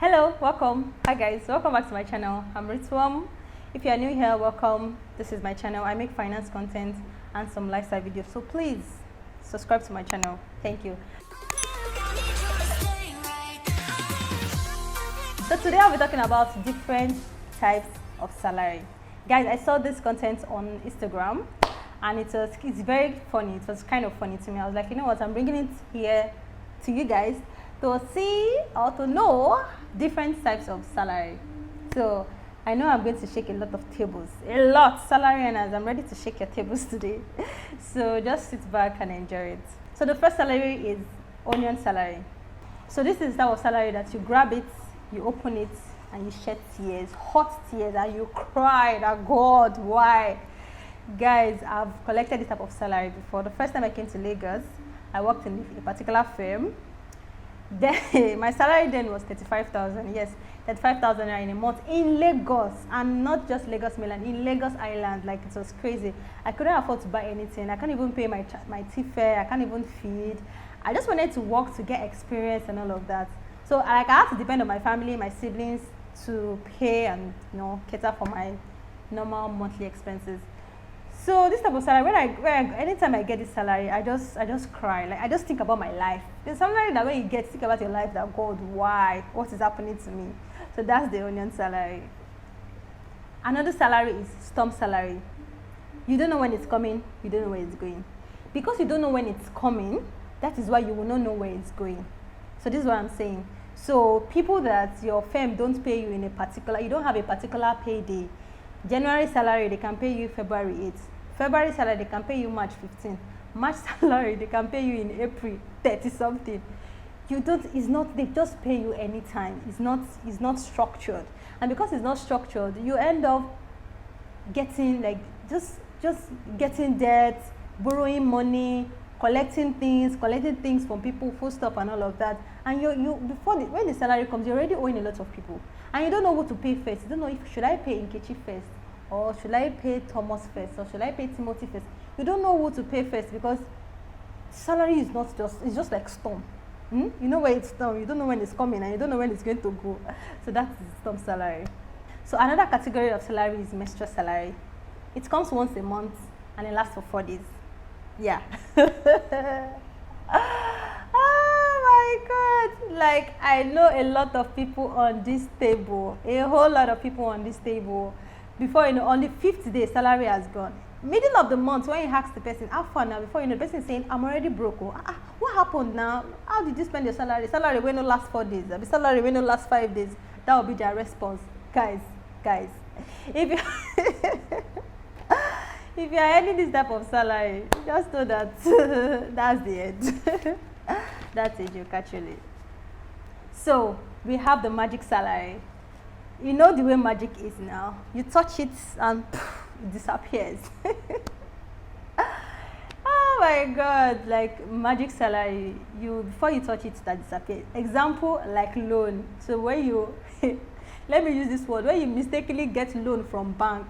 Hello, welcome. Hi guys, welcome back to my channel. I'm Ritwom. If you are new here, welcome. This is my channel. I make finance content and some lifestyle videos, so please subscribe to my channel. Thank you. So today I'll be talking about different types of salary. Guys, I saw this content on Instagram and it's very funny. It was kind of funny to me. I was like, you know what, I'm bringing it here to you guys to see or to know different types of salary. So I know I'm going to shake a lot of tables, a lot. Salary earners, I'm ready to shake your tables today. So just sit back and enjoy it. So the first salary is onion salary. So this is the type of salary that you grab it, you open it, and you shed tears, hot tears, and you cry that God, why? Guys, I've collected this type of salary before. The first time I came to Lagos, I worked in a particular firm. Then my salary then was 35,000. Yes, 35,000 in a month in Lagos, and not just Lagos mainland, in Lagos Island. Like, it was crazy. I couldn't afford to buy anything. I can't even pay my tea fare. I can't even feed. I just wanted to work to get experience and all of that. So like, I had to depend on my family, my siblings to pay and cater for my normal monthly expenses. So this type of salary, anytime I get this salary, I just cry. Like, I just think about my life. There's something that when you think about your life, that God, why? What is happening to me? So that's the onion salary. Another salary is Stomp salary. You don't know when it's coming, you don't know where it's going. Because you don't know when it's coming, that is why you will not know where it's going. So this is what I'm saying. So people that your firm don't pay you in a particular, you don't have a particular payday. January salary, they can pay you February 8th. February salary, they can pay you March 15th. March salary, they can pay you in April 30 something. They just pay you anytime. It's not structured. And because it's not structured, you end up getting like just getting debt, borrowing money, collecting things from people, full stop and all of that. And when the salary comes, you're already owing a lot of people. And you don't know who to pay first. You don't know should I pay Nkechi first, or should I pay Thomas first, or should I pay Timothy first. You don't know who to pay first because salary is it's just like storm. You know where it's storm, you don't know when it's coming, and you don't know when it's going to go. So that's storm salary. So another category of salary is Meister salary. It comes once a month and it lasts for 4 days. Yeah. Oh my God. Like, I know a lot of people on this table, a whole lot of people on this table. Before on the 5th day, salary has gone. Middle of the month, when you ask the person, how far now? Before the person is saying, I'm already broke. What happened now? How did you spend your salary? Salary will not last 4 days. The salary will not last 5 days. That will be their response. Guys, if you if you are earning this type of salary, just know that that's the end. That's a joke, actually. So we have the magic salary. You know the way magic is now. You touch it and it disappears. Oh my God! Like, magic salary, before you touch it, that disappears. Example, like loan. So when you let me use this word, when you mistakenly get loan from bank,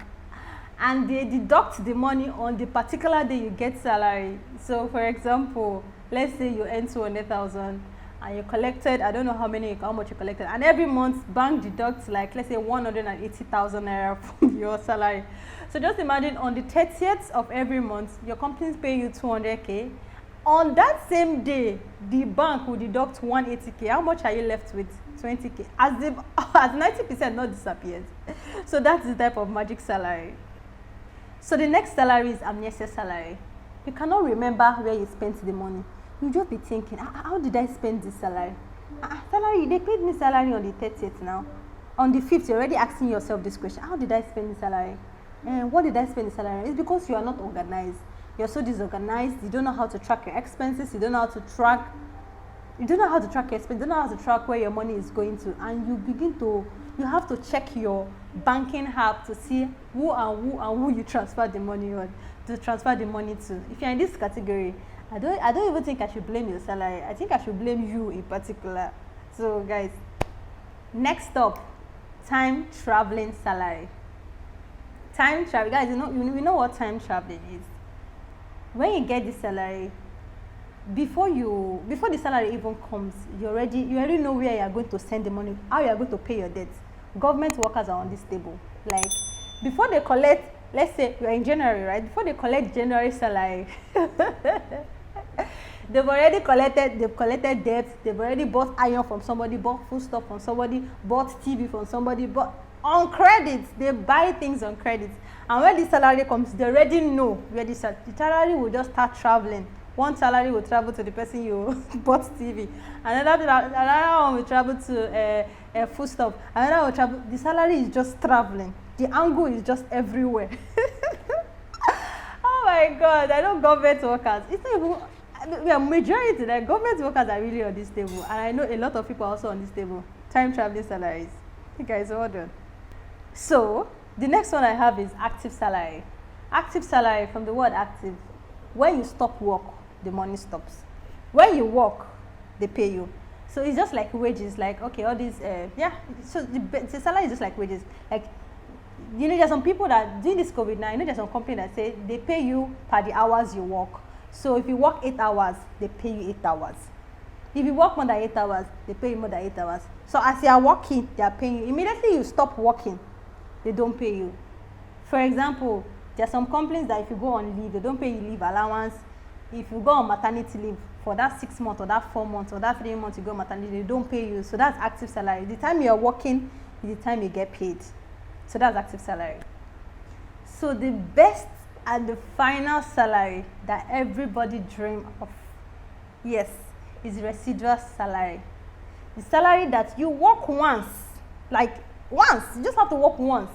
and they deduct the money on the particular day you get salary. So for example, let's say you earn 200,000 and you collected, I don't know how much you collected, and every month bank deducts, like, let's say 180,000 naira from your salary. So just imagine, on the 30th of every month, your companies pay you 200k. On that same day, the bank will deduct 180k. How much are you left with? 20k. As 90% not disappeared. So that's the type of magic salary. So the next salary is Amnesia salary. You cannot remember where you spent the money. You just be thinking, how did I spend this salary? Salary, they paid me salary on the 30th now. On the 5th, you're already asking yourself this question. How did I spend the salary? What did I spend the salary? It's because you are not organized. You're so disorganized. You don't know how to track your expenses. You don't know how to track your expenses. You don't know how to track where your money is going to. And you have to check your banking app to see who you transfer the money on, to transfer the money to. If you're in this category, I don't even think I should blame your salary. I think I should blame you in particular. So guys, next up, time traveling salary. Time travel, guys, you know what time traveling is. When you get this salary, before the salary even comes, you already know where you are going to send the money, how you are going to pay your debts. Government workers are on this table. Like, before they collect, let's say you're in January, right? Before they collect January salary, they've collected debts, they've already bought iron from somebody, bought food stuff from somebody, bought TV from somebody, but on credit, they buy things on credit. And when the salary comes, they already know where the salary will just start traveling. One salary will travel to the person you bought TV. Another one will travel to food stuff. Another will travel. The salary is just traveling. The angle is just everywhere. Oh my God! I know government workers. It's not even. We are majority. Like, government workers are really on this table, and I know a lot of people are also on this table. Time traveling salaries. You guys, well done. So the next one I have is active salary. Active salary, from the word active. When you stop work, the money stops. When you work, they pay you. So it's just like wages. Like, okay, all these so the salary is just like wages. Like, you know, there's some people that during this COVID now, you know, there's some company that say they pay you per the hours you work. So if you work 8 hours, they pay you 8 hours. If you work more than 8 hours, they pay you more than 8 hours. So as you are working, they are paying you. Immediately you stop working, they don't pay you. For example, there are some companies that if you go on leave, they don't pay you leave allowance. If you go on maternity leave for that 6 months or that 4 months or that 3 months, you go on maternity, they don't pay you. So that's active salary. The time you are working is the time you get paid. So that's active salary. So the best and the final salary that everybody dreams of, yes, is residual salary. The salary that you work once, like once, you just have to work once.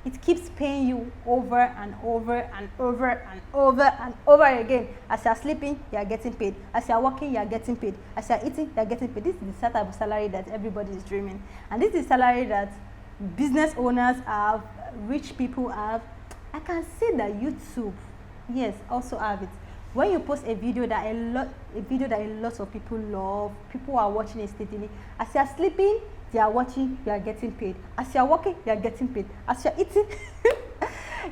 It keeps paying you over and over and over and over and over again. As you are sleeping, you are getting paid. As you are working, you are getting paid. As you are eating, you are getting paid. This is the type of salary that everybody is dreaming. And this is salary that business owners have, rich people have. I can say that YouTube, yes, also have it. When you post a video that a lot of people love, people are watching it steadily. As you are sleeping, they are watching, you are getting paid. As you are working, you are getting paid. As you are eating,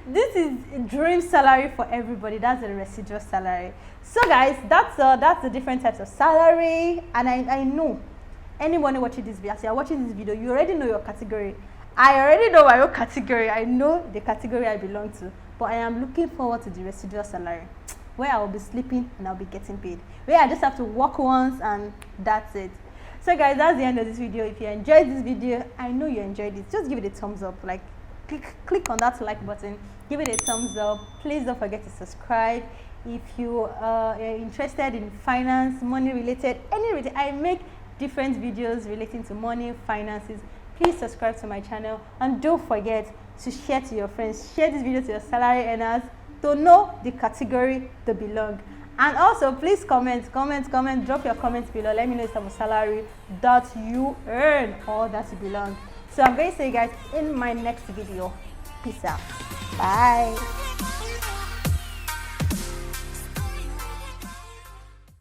this is a dream salary for everybody. That's the residual salary. So guys, that's the different types of salary. And I know anyone watching this video, as you are watching this video, you already know your category. I already know my own category. I know the category I belong to. But I am looking forward to the residual salary, where I will be sleeping and I'll be getting paid. Where I just have to work once and that's it. So guys, that's the end of this video. If you enjoyed this video, I know you enjoyed it, just give it a thumbs up. Like, click on that like button, give it a thumbs up. Please don't forget to subscribe. If you are interested in finance, money related, I make different videos relating to money, finances. Please subscribe to my channel, and don't forget to share to your friends. Share this video to your salary earners to know the category they belong. And also, please comment, drop your comments below. Let me know the type of salary that you earn or that you belong. So I'm going to see you guys in my next video. Peace out. Bye.